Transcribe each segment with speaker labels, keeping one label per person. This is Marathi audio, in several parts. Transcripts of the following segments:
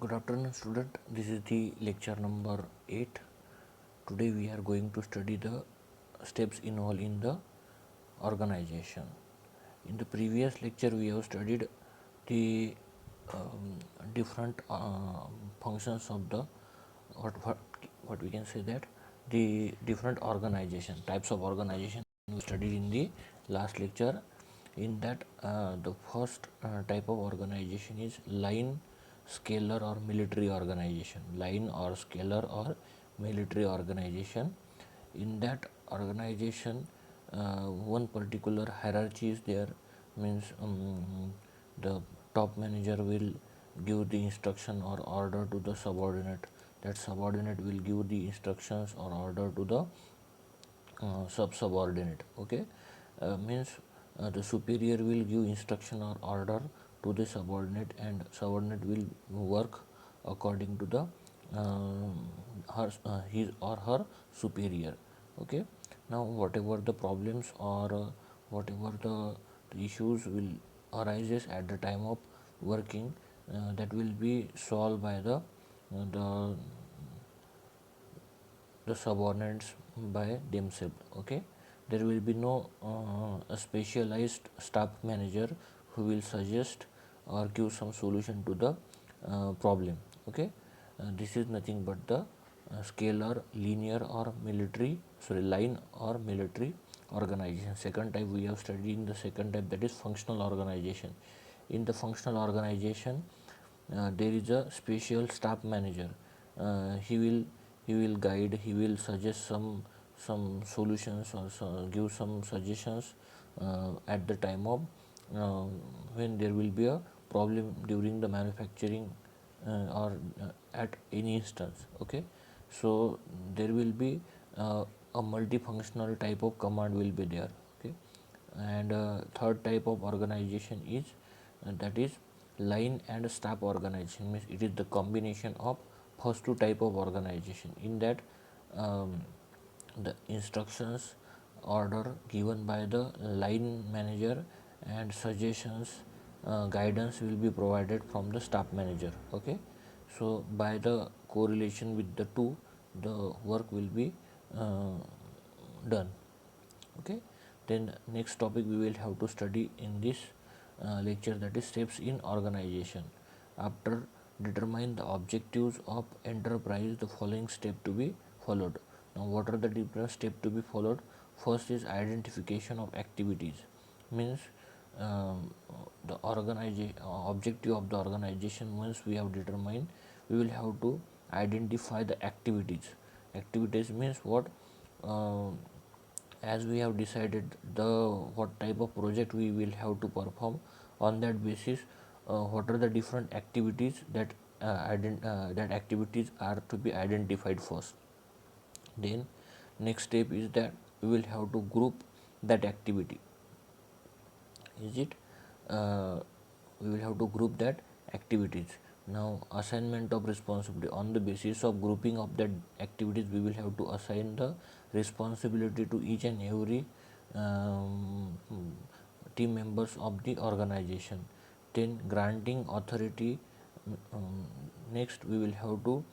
Speaker 1: Good afternoon, student. This is the lecture number 8. Today we are going to study the steps involved in the organization. In the previous lecture we have studied the different functions of the what we can say that the different organization types of organization we studied in the last lecture. In that the first type of organization is line, scalar or military organization. Line or scalar or military organization. In that organization one particular hierarchy is there, means the top manager will give the instruction or order to the subordinate, that subordinate will give the instructions or order to the subordinate. Okay, means the superior will give instruction or order to the subordinate, and subordinate will work according to the his or her superior. Okay, now whatever the problems or whatever the issues will arises at the time of working, that will be solved by the the subordinates by themselves. Okay, there will be no a specialized staff manager who will suggest or give some solution to the problem. Okay, this is nothing but the scalar, linear or military, sorry, line or military organization. Second type we have studied in the second type, that is functional organization. In the functional organization there is a special staff manager. He will guide, he will suggest some solutions or give some suggestions at the time of when there will be a problem during the manufacturing or at any instance. Okay, so there will be a multifunctional type of command will be there. Okay, and third type of organization is that is line and staff organization, means it is the combination of first two type of organization. In that the instructions order given by the line manager and suggestions guidance will be provided from the staff manager. Okay, so by the correlation with the two, the work will be done. Okay, then next topic we will have to study in this lecture, that is steps in organization. After determine the objectives of enterprise, the following step to be followed. Now what are the different steps to be followed? First is identification of activities, means um, the organization objective of the organization. Once we have determined, we will have to identify the activities. Activities means what? As we have decided the what type of project we will have to perform, on that basis what are the different activities that that activities are to be identified first. Then next step is that we will have to group that activity. Is it we will have to group that activities. Now assignment of responsibility, on the basis of grouping of that activities we will have to assign the responsibility to each and every um, team members of the organization. Then granting authority, um, next we will have to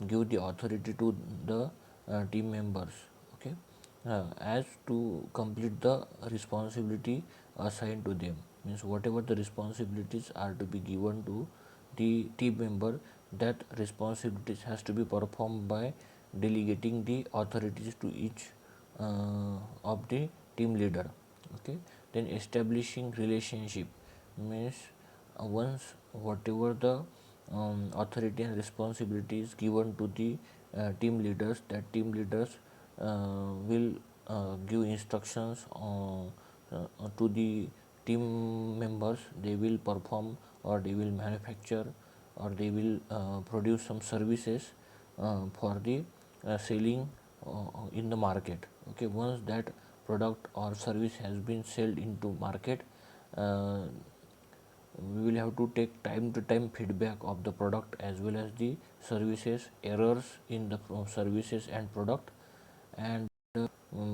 Speaker 1: give the authority to the team members. Okay, as to complete the responsibility assigned to them, means whatever the responsibilities are to be given to the team member, that responsibilities has to be performed by delegating the authorities to each of the team leader. Okay, then establishing relationship, means once whatever the authority and responsibility is given to the team leaders, that team leaders will give instructions to the team members. They will perform or they will manufacture or they will produce some services for the selling in the market. Okay, once that product or service has been sold into market, uh, we will have to take time to time feedback of the product as well as the services, errors in the services and product, and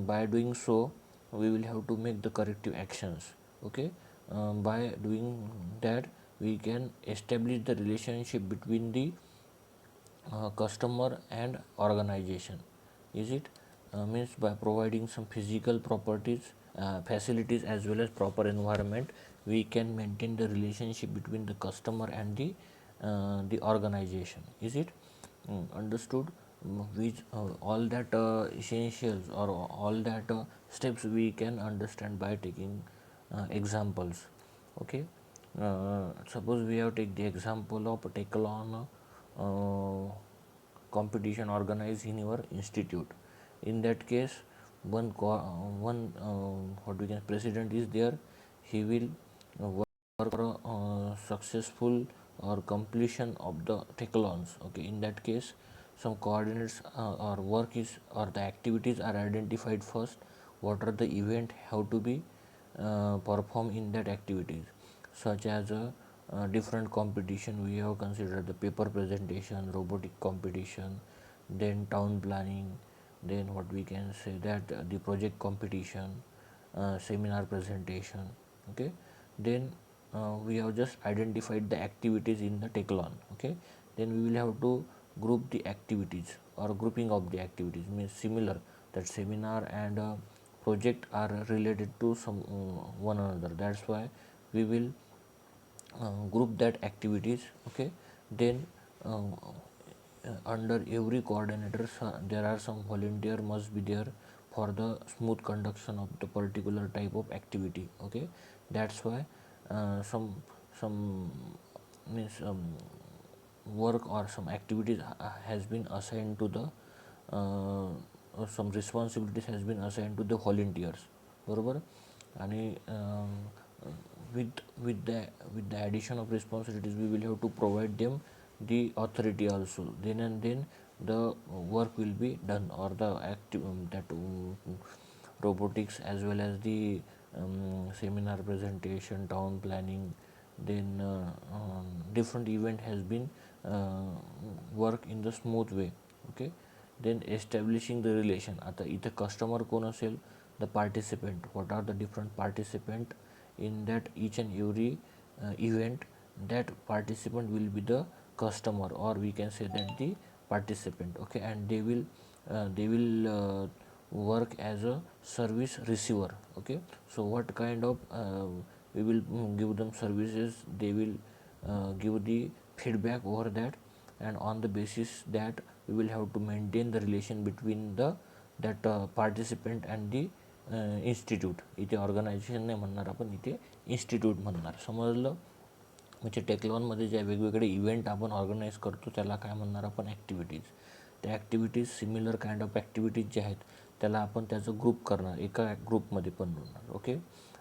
Speaker 1: by doing so we will have to make the corrective actions. Okay, by doing that we can establish the relationship between the customer and organization. Is it means by providing some physical properties, facilities as well as proper environment, we can maintain the relationship between the customer and the organization. Is it understood? Which all that essentials or all that steps we can understand by taking examples. Okay, suppose we have take the example of Takelon competition organized in your institute. In that case, one what we can president is there. He will work for successful or completion of the Takelons. Okay, in that case, some coordinates or work is or the activities are identified first. What are the event have to be performed in that activities, such as different competition. We have considered the paper presentation, robotic competition, then town planning, then what we can say that the project competition, seminar presentation. Okay, then we have just identified the activities in the Takelon. Okay, then we will have to group the activities or grouping of the activities means similar that seminar and project are related to some one another. That's why we will group that activities. Okay, then under every coordinator there are some volunteer must be there for the smooth conduction of the particular type of activity. Okay, that's why some means work or some activities has been assigned to the some responsibilities has been assigned to the volunteers. बरोबर. आणि with the addition of responsibilities we will have to provide them the authority also. Then and then the work will be done or the active robotics as well as the seminar presentation, town planning, then different event has been work in the smooth way. Okay, then establishing the relation. आता इथे customer कोण असेल? The participant. What are the different participant in that each and every event? That participant will be the customer, or we can say that the participant. Okay, and they will work as a service receiver. Okay, so what kind of we will give them services, they will give the feedback over that, and on the basis that we will have to maintain the relation between the that participant and the institute. इथे ऑर्गनायझेशन नाही म्हणणार आपण, इथे इन्स्टिट्यूट म्हणणार. समजलं. म्हणजे टेक्लॉनमध्ये ज्या वेगवेगळे इव्हेंट आपण ऑर्गनाईज करतो त्याला काय म्हणणार आपण? ॲक्टिव्हिटीज. त्या activities similar kind of activities ज्या आहेत त्याला आपण त्याचं ग्रुप करणार, एका ग्रुपमध्ये बनवणार. ओके,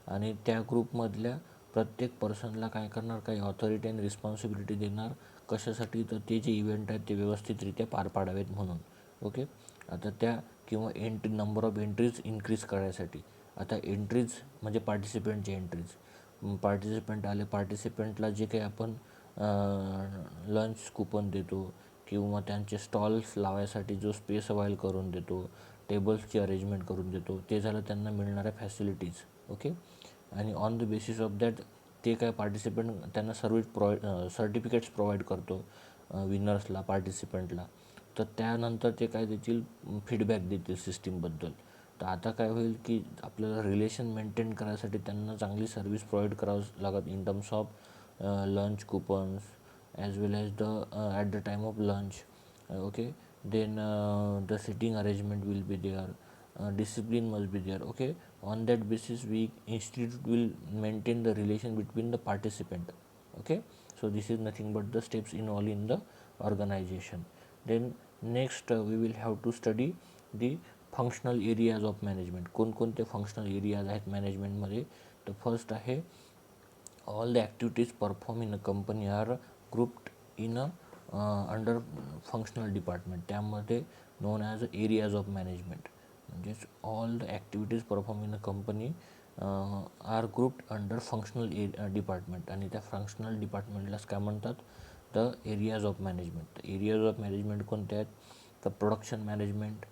Speaker 1: आणि त्या ग्रुपमधल्या प्रत्येक पर्सनला काय करणार? काही ऑथॉरिटी आणि रिस्पॉन्सिबिलिटी देणार. कशासाठी? तर ते जे इव्हेंट आहेत ते व्यवस्थितरित्या पार पाडावेत म्हणून. ओके, आता त्या किंवा नंबर ऑफ एंट्रीज इन्क्रीज करायसाठी. आता एंट्रीज म्हणजे पार्टिसिपेंटचे एंट्रीज. पार्टिसिपेंट आले, पार्टिसिपेंटला जे काही आपण लंच कुपन देतो किंवा त्यांचे स्टॉल्स लावायसाठी जो स्पेस अवाईल करून देतो, टेबल्सची अरेंजमेंट करून देतो, ते झालं त्यांना मिळणाऱ्या फॅसिलिटीज. ओके, आणि on the basis of that ते काय पार्टिसिपेंट त्यांना सर्टिफिकेट्स प्रोव्हाइड करतो विनर्सला, पार्टिसिपेंटला. तर त्यानंतर ते काय देतील? फीडबॅक देतील सिस्टीमबद्दल. तर आता काय होईल की आपल्याला रिलेशन मेंटेन करायसाठी त्यांना चांगली सर्व्हिस प्रोव्हाइड करावं लागत in terms of lunch coupons as well as the at the time of lunch. Okay, then the sitting arrangement will be there, discipline must be there. Okay, on that basis we institute will maintain the relation between the participant. Okay, so this is nothing but the steps involved in the organization. Then next we will have to study the functional areas of management. कोणकोणते फंक्शनल एरियाज आहेत मॅनेजमेंटमध्ये? तर फर्स्ट आहे all the activities performed in a company are grouped in a under functional department. त्यामध्ये known as areas of management. म्हणजेच all the activities performed in a company are grouped under functional department. आणि त्या functional departmentलाच काय म्हणतात? the areas of management. areas of management कोणते आहेत? तर production management,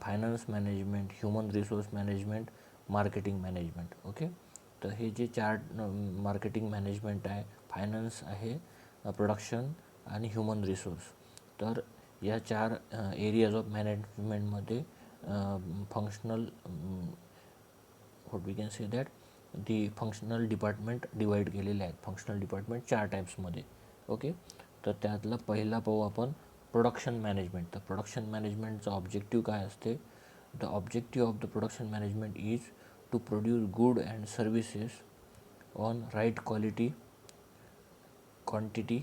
Speaker 1: finance management, human resource management, marketing management. Okay, तर हे जे चार मार्केटिंग मॅनेजमेंट आहे, फायनान्स आहे, प्रोडक्शन आणि ह्युमन रिसोर्स. तर या 4 एरियाज ऑफ मॅनेजमेंटमध्ये functional what we can say that the functional department divide केलेले आहेत. Functional department 4 टाईप्समध्ये. ओके, तर त्यातला पहिला पाहू आपण प्रोडक्शन मॅनेजमेंट. तर प्रोडक्शन मॅनेजमेंटचा ऑब्जेक्टिव्ह काय असते? The objective of the production management is to produce good and services on right quality, quantity,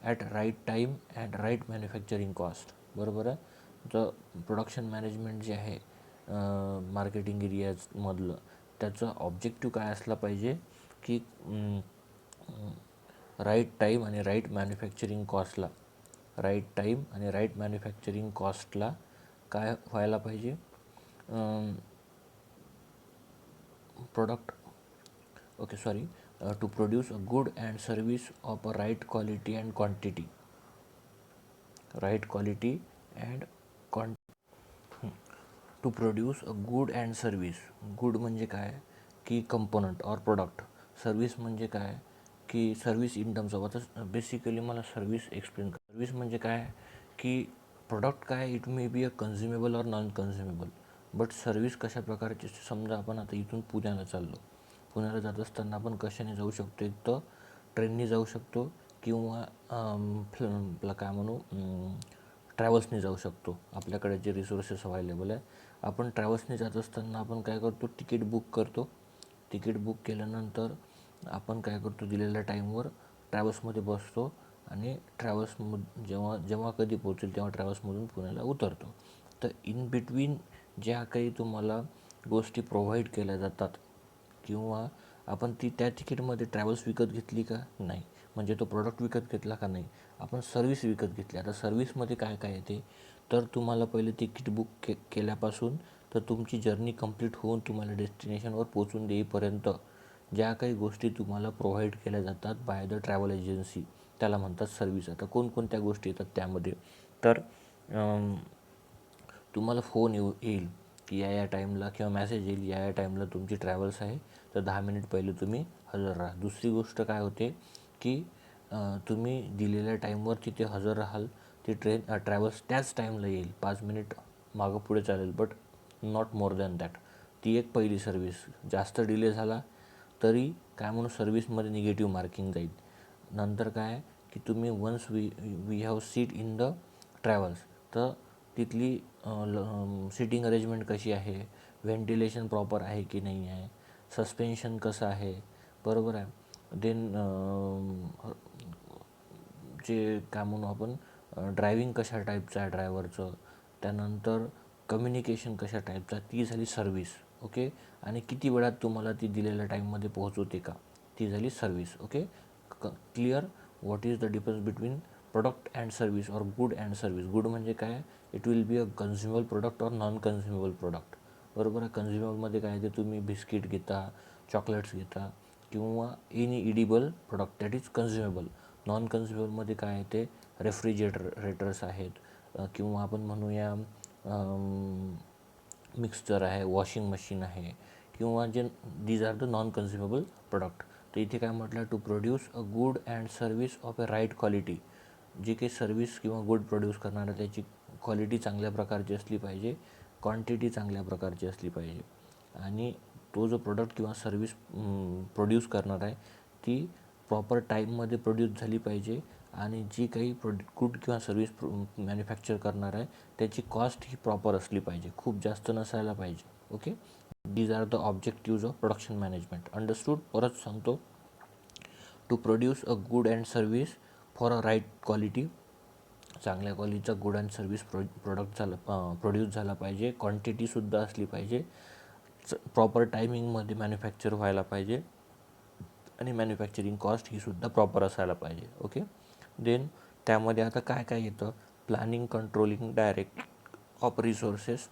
Speaker 1: at right time and right manufacturing cost. बरोबर आहे. तर प्रोडक्शन मॅनेजमेंट जे आहे मार्केटिंग एरियाजमधलं, त्याचं ऑब्जेक्टिव्ह काय असला पाहिजे की राईट टाईम आणि राईट मॅन्युफॅक्चरिंग कॉस्टला काय व्हायला पाहिजे? To produce a good and service of a right quality and quantity. To produce a good and service. Good म्हणजे काय की कंपोनंट ऑर प्रोडक्ट. सर्व्हिस म्हणजे काय की सर्व्हिस इन टर्म्स ऑफ, आता बेसिकली मला सर्व्हिस एक्सप्लेन कर. सर्व्हिस म्हणजे काय की प्रोडक्ट काय, it may be a कन्झ्युमेबल or non कन्झ्युमेबल, but service कशा प्रकारची. समजा आपण आता इथून पुण्याला चाललो, पुण्याला जात असताना आपण कशाने जाऊ शकतो? एक तर ट्रेनने जाऊ शकतो किंवा आपलं काय म्हणू ट्रॅव्हल्सने जाऊ शकतो. आपल्याकडे जे रिसोर्सेस अवेलेबल आहे. आपण ट्रॅव्हल्सने जात असताना आपण काय करतो? तिकीट बुक करतो. तिकीट बुक केल्यानंतर आपण काय करतो? दिलेल्या टाईमवर ट्रॅव्हल्समध्ये बसतो आणि जेव्हा कधी पोहोचेल तेव्हा ट्रॅव्हल्समधून पुण्याला उतरतो. तर इन बिटवीन ज्या काही तुम्हाला गोष्टी प्रोव्हाइड केल्या जातात किंवा आपण त्या तिकीटमध्ये ट्रॅव्हल्स विकत घेतली का? नाही. म्हणजे तो प्रोडक्ट विकत घेतला का? नाही. आपण सर्व्हिस विकत घेतली. आता सर्व्हिसमध्ये काय काय येते? तर तुम्हाला पहिले तिकीट बुक केल्यापासून तर तुमची जर्नी कंप्लीट होऊन तुम्हाला डेस्टिनेशनवर पोचून देईपर्यंत ज्या काही गोष्टी तुम्हाला प्रोव्हाइड केल्या जातात बाय द ट्रॅव्हल एजन्सी, त्याला म्हणतात सर्व्हिस. आता कोणकोणत्या गोष्टी येतात त्यामध्ये? तर तुम्हाला फोन येईल की या टाईमला, किंवा मॅसेज येईल या टाईमला तुमची ट्रॅव्हल्स आहे, तर 10 मिनिट पहिले तुम्ही हजर राहा. दुसरी गोष्ट काय होते की तुम्ही दिलेल्या टाईमवर तिथे हजर राहाल. ती ट्रॅव्हल्स त्याच टाईमला येईल. 5 मिनिट मागं पुढे चालेल, but not more than that. ती एक पहिली सर्व्हिस. जास्त डिले झाला तरी काय म्हणून सर्व्हिसमध्ये निगेटिव्ह मार्किंग जाईल. नंतर काय की तुम्ही once we have seat in the travels, तर तिथली सिटिंग अरेंजमेंट कशी आहे, व्हेंटिलेशन प्रॉपर आहे की नाही आहे, सस्पेन्शन कसं आहे, बरोबर आहे. देन जे काय म्हणू आपण ड्रायव्हिंग कशा टाईपचं आहे ड्रायव्हरचं, त्यानंतर कम्युनिकेशन कशा टाईपचं आहे, ती झाली सर्व्हिस. ओके, आणि किती वेळात तुम्हाला ती दिलेल्या टाईममध्ये पोहोचवते का, ती झाली service. Okay, clear. What is the difference between product and service or good and service? Good म्हणजे काय? It will be a कन्झ्युमेबल product or non consumable product. बरोबर आहे. कन्झ्युमेबलमध्ये काय ते तुम्ही बिस्किट घेता, चॉकलेट्स घेता किंवा any edible product that is consumable. Non कन्झ्युमेबलमध्ये काय आहे ते रेफ्रिजरेटर्स आहेत, किंवा आपण म्हणूया मिक्सचर आहे, वॉशिंग मशीन आहे, किंवा जे these are the non consumable product. तर इथे काय म्हटलं? To produce a good and service of a right quality. जी काही सर्व्हिस किंवा गुड प्रोड्यूस करणार आहे त्याची क्वालिटी चांगल्या प्रकारची असली पाहिजे, क्वांटिटी चांगल्या प्रकारची असली पाहिजे, आणि तो जो प्रोडक्ट किंवा सर्व्हिस प्रोड्यूस करणार आहे ती प्रॉपर टाईममध्ये प्रोड्यूस झाली पाहिजे, आणि जी काही गुड किंवा सर्व्हिस मॅन्युफॅक्चर करणार आहे त्याची कॉस्ट ही प्रॉपर असली पाहिजे, खूप जास्त नसायला पाहिजे. Okay, these are the objectives of production management. Understood? परत सांगतो. To produce a good and service for a right quality. चांगल्या क्वालिटीचा good and service product produce झाला पाहिजे, क्वांटिटीसुद्धा असली पाहिजे, प्रॉपर टायमिंगमध्ये मॅन्युफॅक्चर व्हायला पाहिजे, आणि मॅन्युफॅक्चरिंग कॉस्ट ही सुद्धा प्रॉपर असायला पाहिजे. ओके, देन त्यामध्ये आता काय काय येतं? Planning, controlling, direct of resources.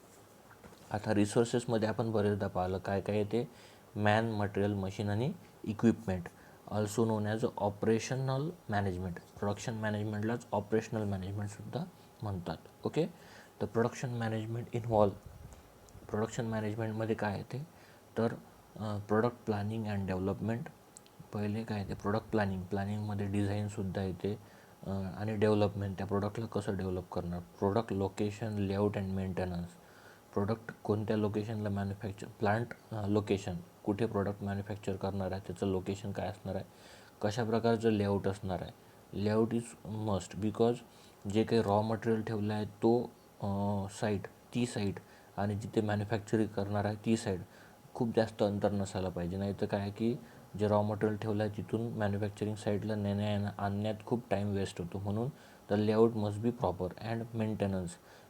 Speaker 1: आता रिसोर्सेसमध्ये आपण बरेचदा पाहिलं काय काय येते? मॅन, मटेरियल, मशीन आणि equipment, also known as operational management. Production मॅनेजमेंटलाच ऑपरेशनल मॅनेजमेंटसुद्धा म्हणतात. ओके, तर प्रोडक्शन मॅनेजमेंटमध्ये काय येते? तर प्रोडक्ट प्लॅनिंग अँड डेव्हलपमेंट. पहिले काय येते? प्रोडक्ट प्लॅनिंगमध्ये डिझाईनसुद्धा येते, आणि डेव्हलपमेंट, त्या प्रोडक्टला कसं डेव्हलप करणार, product location, layout and maintenance, product कोणत्या लोकेशनला मॅन्युफॅक्चर, प्लांट लोकेशन, कुठे प्रोडक्ट मॅन्युफॅक्चर करणार आहे त्याचं लोकेशन काय असणार आहे, कशा प्रकारचं लेआउट असणार आहे. लेआउट इज मस्ट, बिकॉज जे काही रॉ मटेरियल ठेवलं आहे तो साईट, ती साईट आणि जिथे मॅन्युफॅक्चरिंग करणार आहे ती साईट खूप जास्त अंतर नसायला पाहिजे. नाही तर काय की जे रॉ मटेरियल ठेवलं आहे तिथून मॅन्युफॅक्चरिंग साईटला आणण्यात खूप टाईम वेस्ट होतो. म्हणून the layout must be proper. And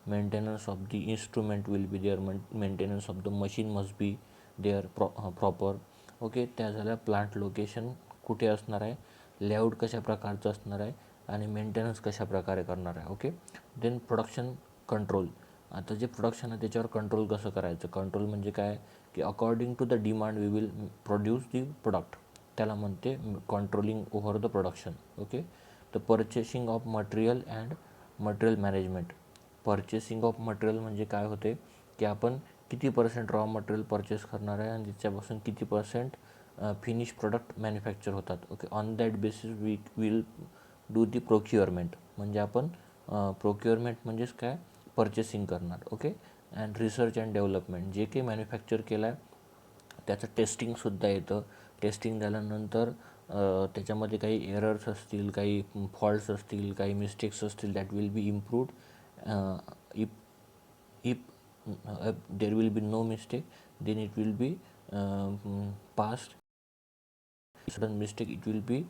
Speaker 1: maintenance of the instrument will be there, maintenance of the machine must be there proper. Okay, त्या झाल्या प्लांट लोकेशन कुठे असणार आहे, लेआउट कशा प्रकारचं असणार आहे आणि मेंटेनन्स कशा प्रकारे करणार आहे. Okay, then production control. आता जे प्रोडक्शन आहे त्याच्यावर कंट्रोल कसं करायचं. कंट्रोल म्हणजे काय की according to the demand we will produce the product, त्याला म्हणते controlling over the production. Okay, the purchasing of material and material management. Purchasing of material म्हणजे काय होते की आपण किती % रॉ मटेरियल परचेस करणार आहे आणि त्याच्यापासून किती % फिनिश प्रोडक्ट मॅन्युफॅक्चर होतात. Okay, on that basis we will do the procurement. म्हणजे आपण प्रोक्युअरमेंट म्हणजेच काय, परचेसिंग करणार. Okay, and research and development, जे काही मॅन्युफॅक्चर केलं आहे त्याचं टेस्टिंगसुद्धा येतं. टेस्टिंग झाल्यानंतर त्याच्यामध्ये काही एरर्स असतील, काही फॉल्ट्स असतील, काही मिस्टेक्स असतील, that will be improved. If there will be no mistake, then it will be passed. Sudden mistake, it will be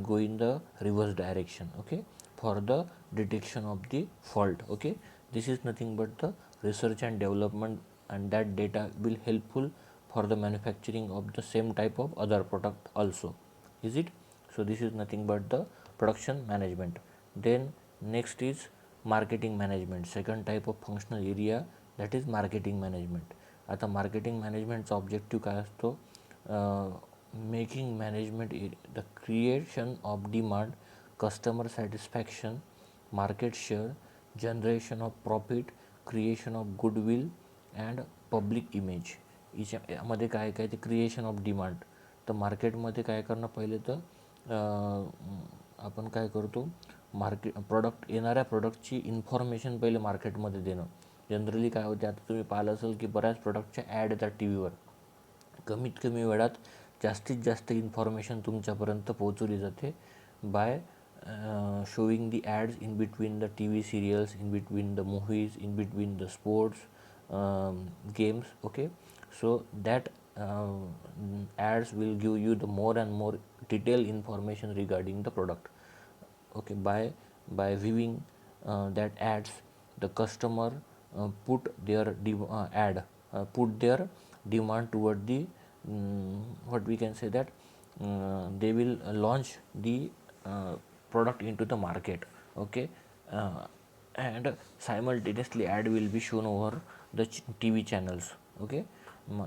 Speaker 1: go in the reverse direction. Okay, for the detection of the fault. Okay, this is nothing but the research and development, and that data will helpful for the manufacturing of the same type of other product also. Is it? So this is nothing but the production management. Then next is marketing management, second type of functional area, that is marketing management. आता मार्केटिंग मॅनेजमेंटचा ऑब्जेक्टिव्ह काय असतो, making management the creation of demand, customer satisfaction, market share, generation of profit, creation of goodwill and public image. यामध्ये काय काय ते क्रिएशन ऑफ डिमांड. तर मार्केटमध्ये काय करणं, पहिले तर आपण काय करतो, प्रॉडक्ट, येणाऱ्या प्रॉडक्टची इन्फॉर्मेशन पहिले मार्केटमध्ये देणं. जनरली काय होते, आता तुम्ही पाहिलं असेल की बऱ्याच प्रॉडक्टच्या ॲड येतात टी व्हीवर. कमीत कमी वेळात जास्तीत जास्त इन्फॉर्मेशन तुमच्यापर्यंत पोहोचवली जाते bye showing the ads in between the TV serials, in between the movies, in between the sports, games. Okay, so that ads will give you the more and more detailed information regarding the product. Okay, by viewing that ads, the customer put their put their demand toward the what we can say that they will launch the product into the market. Okay, and simultaneously ad will be shown over the TV channels. Okay,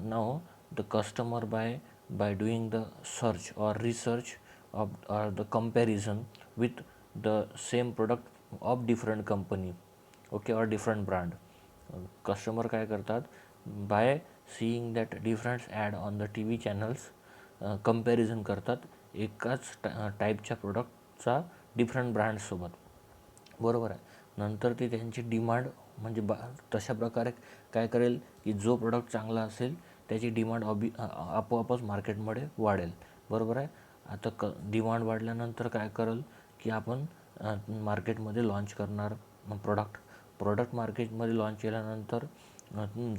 Speaker 1: now the customer by doing the search or research of or the comparison with the same product of different company, okay, or different brand, customer काय करतात, by seeing that different ad on the TV channels comparison करतात एकाच टाईपच्या प्रोडक्टचा डिफरंट ब्रँड्ससोबत. बरोबर आहे. नंतर ते त्यांची डिमांड म्हणजे तशा प्रकारे काय करेल की जो प्रोडक्ट चांगला असेल त्याची डिमांड आपोआपच मार्केटमध्ये वाढेल. बरोबर आहे. आता डिमांड वाढल्यानंतर काय करेल की आपण मार्केटमध्ये लॉन्च करणार प्रोडक्ट मार्केटमध्ये लॉन्च केल्यानंतर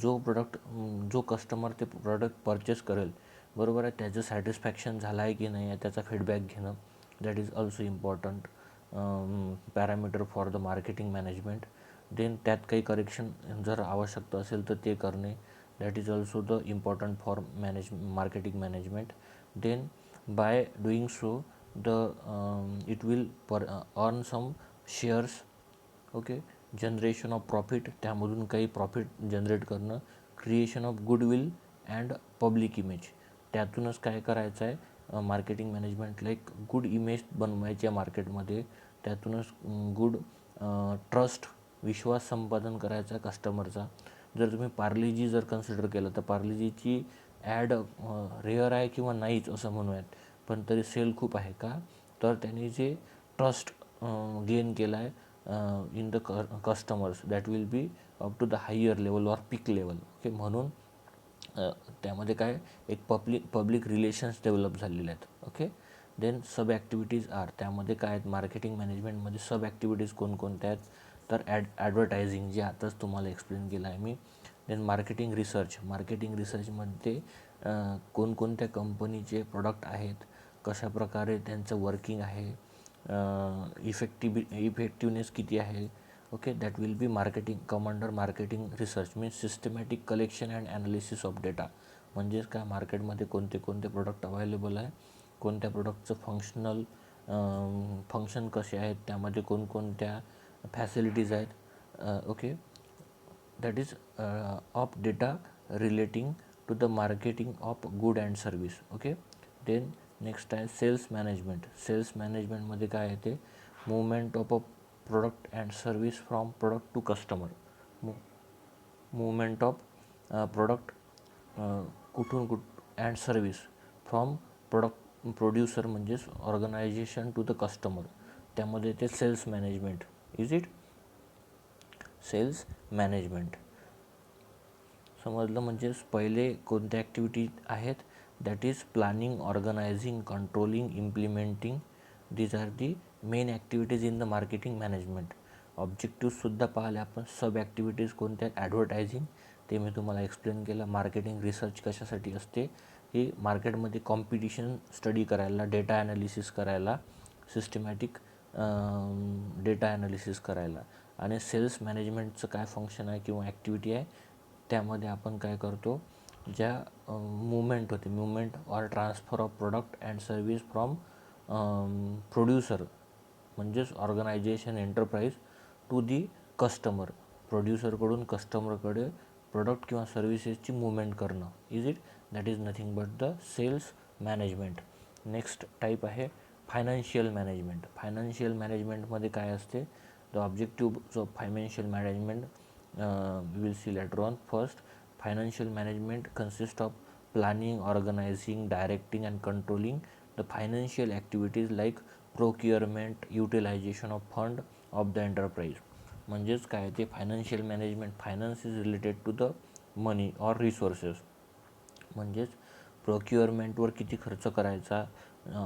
Speaker 1: जो कस्टमर ते प्रोडक्ट परचेस करेल, बरोबर आहे, त्याचं सॅटिस्फॅक्शन झालं आहे की नाही आहे त्याचा फीडबॅक घेणं, that is also important parameter for the marketing management. Then त्यात काही करेक्शन जर आवश्यकता असेल तर ते करणे, that is also the important for marketing management. Then by doing so it will earn some shares. Okay, generation of profit, त्यामधून काही प्रॉफिट जनरेट करणं, creation of goodwill and public image, त्यातूनच काय करायचं आहे, मार्केटिंग मॅनेजमेंटला एक गुड इमेज बनवायची आहे मार्केटमध्ये, त्यातूनच गुड ट्रस्ट, विश्वास संपादन करायचा आहे कस्टमरचा. जर तुम्ही पार्लेजी जर कन्सिडर केलं तर पार्लेजीची ॲड रेअर आहे किंवा नाहीच असं म्हणूयात, पण तरी सेल खूप आहे का, तर त्यांनी जे ट्रस्ट गेन केला आहे in the customers that will be up to the higher level or peak level. Okay, म्हणून त्यामध्ये काय एक पब्लिक रिलेशन्स डेव्हलप झालेले आहेत. Okay, then sub activities are, त्यामध्ये काय आहेत मार्केटिंग मॅनेजमेंटमध्ये सब ॲक्टिव्हिटीज कोणकोणत्या आहेत, तर ॲडव्हर्टायझिंग जे आताच तुम्हाला एक्सप्लेन केलं आहे मी. देन मार्केटिंग रिसर्चमध्ये कोणकोणत्या कंपनीचे प्रोडक्ट आहेत, कशाप्रकारे त्यांचं वर्किंग आहे, इफेक्टिवनेस किती आहे. Okay, that will B marketing commander marketing research means systematic collection and analysis of data. म्हणजेच काय मार्केटमध्ये कोणते कोणते प्रोडक्ट अवेलेबल आहे, कोणत्या प्रोडक्टचं फंक्शन कसे आहेत, त्यामध्ये कोणकोणत्या फॅसिलिटीज आहेत. Okay, that is of data relating to the marketing of good and service. Okay, then next आहे सेल्स मॅनेजमेंटमध्ये काय आहे ते movement of a product and service from product to customer. Movement of product कुठून अँड सर्विस फ्रॉम प्रोड्युसर म्हणजेच ऑर्गनायझेशन टू द कस्टमर, त्यामध्ये ते sales management. Is it sales management समजलं. म्हणजेच पहिले कोणत्या ॲक्टिव्हिटी आहेत, that is planning, organizing, controlling, implementing. These R the main activities in the marketing management. ऑब्जेक्टिव्हसुद्धा पाहिले आपण. सब ॲक्टिव्हिटीज कोणत्या, ॲडव्हर्टायझिंग ते मी तुम्हाला एक्सप्लेन केलं. मार्केटिंग रिसर्च कशासाठी असते, हे मार्केटमध्ये कॉम्पिटिशन स्टडी करायला, डेटा ॲनालिसिस करायला, सिस्टमॅटिक डेटा ॲनालिसिस करायला. आणि सेल्स मॅनेजमेंटचं काय फंक्शन आहे किंवा ॲक्टिव्हिटी आहे, त्यामध्ये आपण काय करतो, ज्या movement or transfer of product and service from producer म्हणजेच organisation enterprise to the customer, प्रोड्युसरकडून कस्टमरकडे प्रोडक्ट किंवा सर्व्हिसेसची मूवमेंट करणं. Is it that is nothing but the sales management. Next type आहे फायनान्शियल मॅनेजमेंटमध्ये काय असते, the objective of financial management we will see later on. First, financial management consists of planning, organizing, directing and controlling the financial activities like procurement, utilization of fund of the enterprise. म्हणजेच काय ते financial management, finance is related to the money or resources. म्हणजेच प्रोक्युअरमेंटवर किती खर्च करायचा,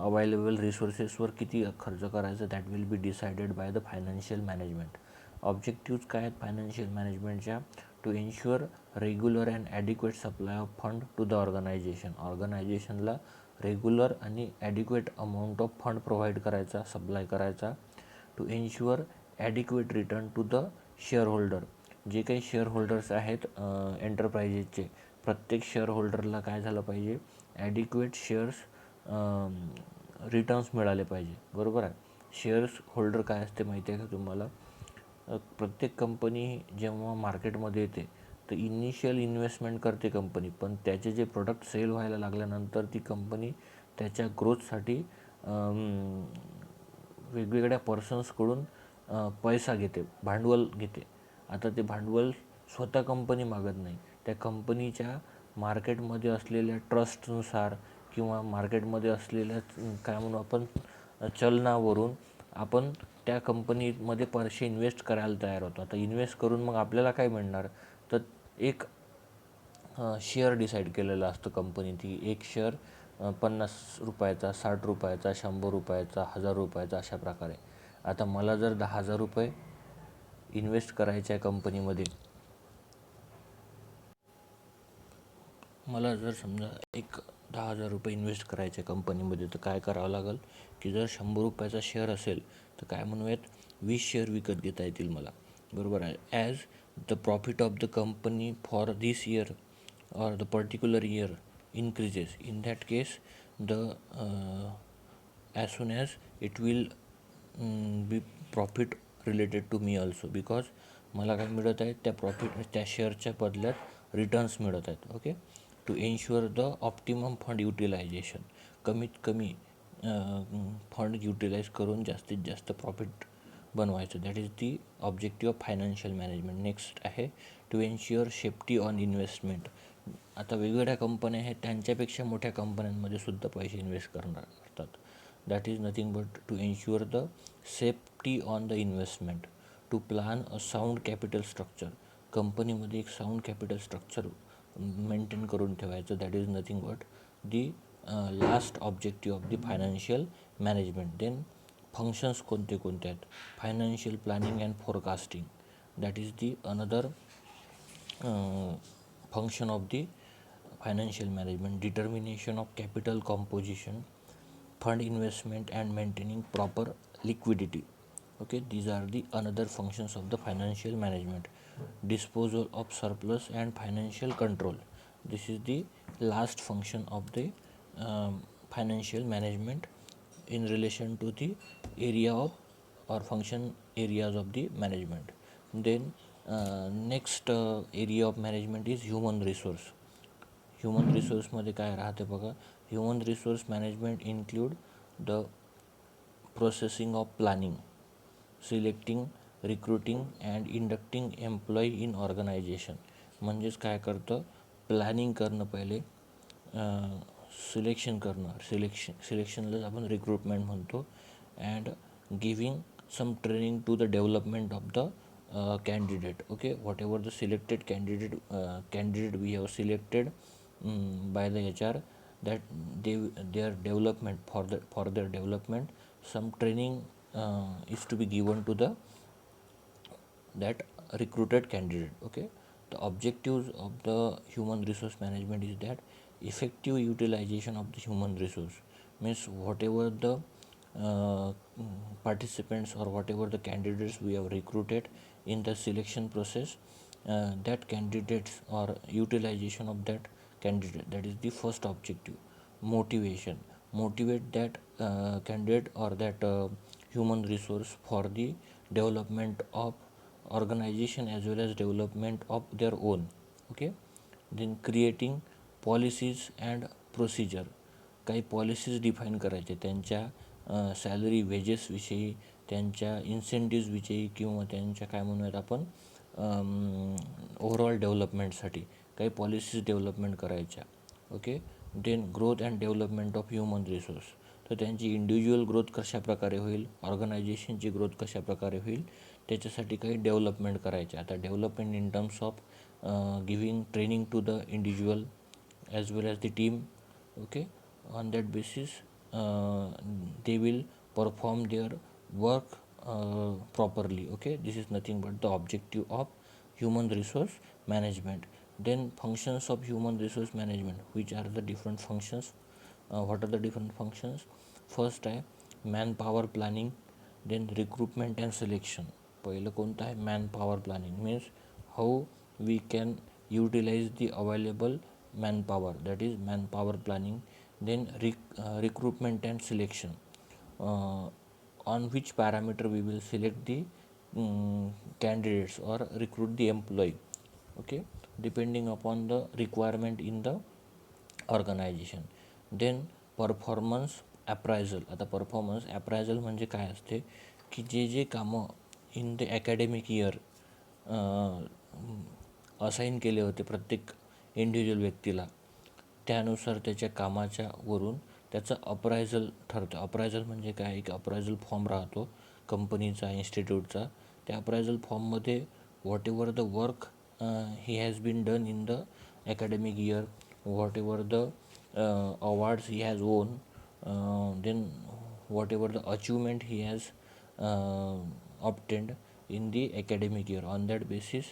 Speaker 1: अवेलेबल रिसोर्सेसवर किती खर्च करायचा, that will be decided by the financial management. Objectives काय आहेत फायनान्शियल मॅनेजमेंटच्या, to ensure regular and adequate supply of fund to the ऑर्गनायझेशनला रेग्युलर आणि adequate amount of fund provide करायचा, सप्लाय करायचा. To ensure adequate return to the shareholder, जे काही शेअरहोल्डर्स आहेत एंटरप्राइजेसचे, प्रत्येक शेअरहोल्डरला काय झालं पाहिजे, ॲडिक्वेट शेअर्स रिटर्न्स मिळाले पाहिजे. बरोबर आहे. शेअर्स होल्डर काय असते माहिती आहे का तुम्हाला, प्रत्येक कंपनी जेव्हा मार्केटमध्ये येते तर इनिशियल इन्व्हेस्टमेंट करते कंपनी, पण त्याचे जे प्रोडक्ट सेल व्हायला लागल्यानंतर ती कंपनी त्याच्या ग्रोथसाठी वेगवेगळ्या पर्सन्सकडून पैसा घेते, भांडवल घेते. आता ते भांडवल स्वतः कंपनी मागत नाही, त्या कंपनीच्या मार्केटमध्ये असलेल्या ट्रस्टनुसार किंवा मार्केटमध्ये असलेल्या काय म्हणू आपण चलनावरून आपण त्या कंपनीमध्ये पैसे इन्व्हेस्ट करायला तयार होतो. आता इन्व्हेस्ट करून मग आपल्याला काय मिळणार, तर एक शेअर डिसाईड केलेलं असतं कंपनी. ती एक शेअर 50 रुपयाचा, 60 रुपयाचा, 100 रुपयाचा, 1000 रुपयाचा, अशा प्रकारे. आता मला जर 10,000 रुपये इन्व्हेस्ट करायचे आहे कंपनीमध्ये, मला जर समजा एक 10,000 रुपये इन्व्हेस्ट करायचे कंपनीमध्ये, तर काय करावं लागेल की जर 100 रुपयाचा शेअर असेल तर काय म्हणूयात 20 शेअर विकत घेता येतील मला. बरोबर आहे. As the profit of the company for this year or the particular year increases, in that case the as soon as it will be profit related to me also, because मला काय मिळत आहे, त्या शेअरच्या बदल्यात रिटर्न्स मिळत आहेत. Okay, to ensure the optimum fund utilisation, कमीत कमी फंड युटिलाइज करून जास्तीत जास्त प्रॉफिट बनवायचं. That is the objective of financial management. Next आहे to ensure safety on investment. आता वेगवेगळ्या कंपन्या आहेत, त्यांच्यापेक्षा मोठ्या कंपन्यांमध्ये सुद्धा पैसे इन्व्हेस्ट करतात. that is nothing but to ensure the safety on the investment, to plan a sound capital structure. कंपनीमध्ये एक साऊंड कॅपिटल स्ट्रक्चर मेंटेन करून ठेवायचं, that is nothing but the last objective of the financial management. Then functions कोणते कोणते आहेत? Financial planning and forecasting, that is the another function of the financial management. Determination of capital composition, fund investment and maintaining proper liquidity. Okay, these are the another functions of the financial management. Disposal of surplus and financial control, this is the last function of the financial management in relation to the area of or function areas of the management. Then next area of management is human resource. Human रिसोर्समध्ये काय राहते बघा, human resource management include the processing of planning, selecting, recruiting and inducting employee in organisation. म्हणजेच काय करतं, प्लॅनिंग करणं पहिले, सिलेक्शन करणं, सिलेक्शनलाच आपण रिक्रुटमेंट म्हणतो, and giving some training to the development of the candidate. Okay, whatever the selected candidate we have selected by the HR, that their development, for their development some training is to be given to the that recruited candidate. Okay, the objectives of the human resource management is that effective utilization of the human resource, means whatever the participants or whatever the candidates we have recruited in the selection process, that candidates or utilization of that candidate, that is the first objective. Motivation, motivate that candidate or that human resource for the development of organization as well as development of their own. Okay, then creating policies and procedure, काही पॉलिसीज डिफाईन करायचे त्यांच्या सॅलरी वेजेसविषयी, त्यांच्या इन्सेंटिव्जविषयी, किंवा त्यांच्या काय म्हणूयात आपण ओव्हरऑल डेव्हलपमेंटसाठी काही पॉलिसीज डेव्हलपमेंट करायच्या. Okay, then growth and development of human resource, तर त्यांची इंडिव्हिज्युअल ग्रोथ कशाप्रकारे होईल, ऑर्गनायझेशनची ग्रोथ कशाप्रकारे होईल, त्याच्यासाठी काही डेव्हलपमेंट करायचे. आता development in terms of giving training to the individual as well as the team. Okay, on that basis they will perform their work properly. Okay, this is nothing but the objective of human resource management. Then functions of human resource management, which are the different functions. What are the different functions? First आहे manpower planning, then recruitment and selection. पहिलं कोणतं आहे? manpower planning means how we can utilize the available manpower, that is manpower planning. Then recruitment and selection, on which parameter we will select the candidates or recruit the employee. Okay, depending upon the requirement in the organization. Then performance appraisal. आता परफॉर्मन्स ॲप्रायझल म्हणजे काय असते की जे जे कामं in the academic year assign केले होते प्रत्येक इंडिव्हिज्युअल व्यक्तीला, त्यानुसार त्याच्या कामाच्या वरून त्याचं अप्रायझल ठरतं. अप्रायझल म्हणजे काय, एक अप्रायझल फॉर्म राहतो कंपनीचा, इन्स्टिट्यूटचा. त्या अप्रायझल फॉर्ममध्ये whatever the work he has been done in the academic year, whatever the awards he has own, then whatever the achievement he has obtained in the academic year. On that basis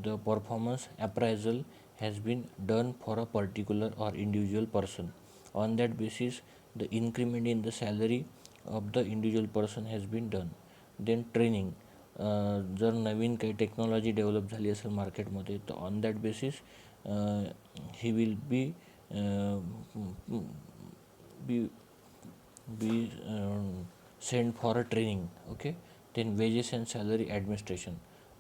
Speaker 1: the performance appraisal has been done for a particular or individual person. On that basis the increment in the salary of the individual person has been done. Then training, जर नवीन काही टेक्नॉलॉजी डेव्हलप झाली असेल मार्केटमध्ये, तर on that basis he will be send for a training. Okay, then wages and salary administration,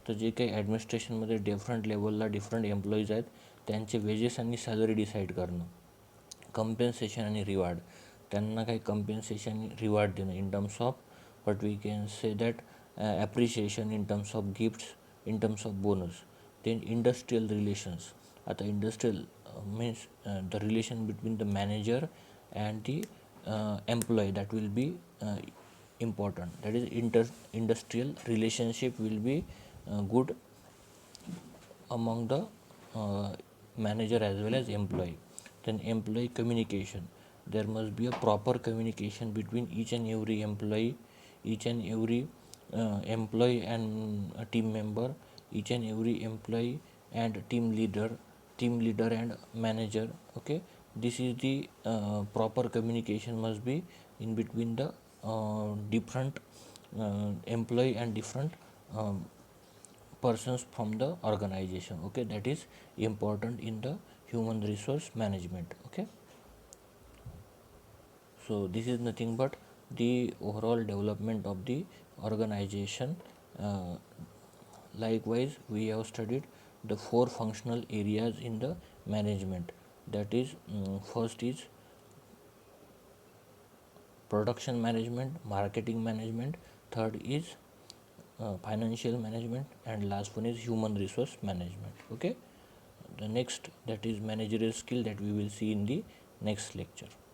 Speaker 1: तर जे काही ॲडमिनिस्ट्रेशनमध्ये डिफरंट लेवलला डिफरंट एम्प्लॉईज आहेत त्यांचे वेजेस आणि सॅलरी डिसाईड करणं. कंपेन्सेशन आणि रिवॉर्ड, त्यांना काही कंपेन्सेशन रिवॉर्ड देणं in terms of what we can say that appreciation, in terms of gifts, in terms of bonus. Then industrial relations, आता industrial means the relation between the manager and the employee, that will be important. That is industrial relationship will be good among the manager as well as employee. Then employee communication, there must be a proper communication between each and every employee, each and every employee and a team member, each and every employee and team leader and manager. Okay, this is the proper communication must be in between the different employee and different persons from the organization. Okay, that is important in the human resource management. Okay, so this is nothing but the overall development of the organization. uh, Likewise, we have studied the four functional areas in the management. That is, first is production management, marketing management, third is financial management, and last one is human resource management. Okay, the next, that is managerial skill, that we will see in the next lecture.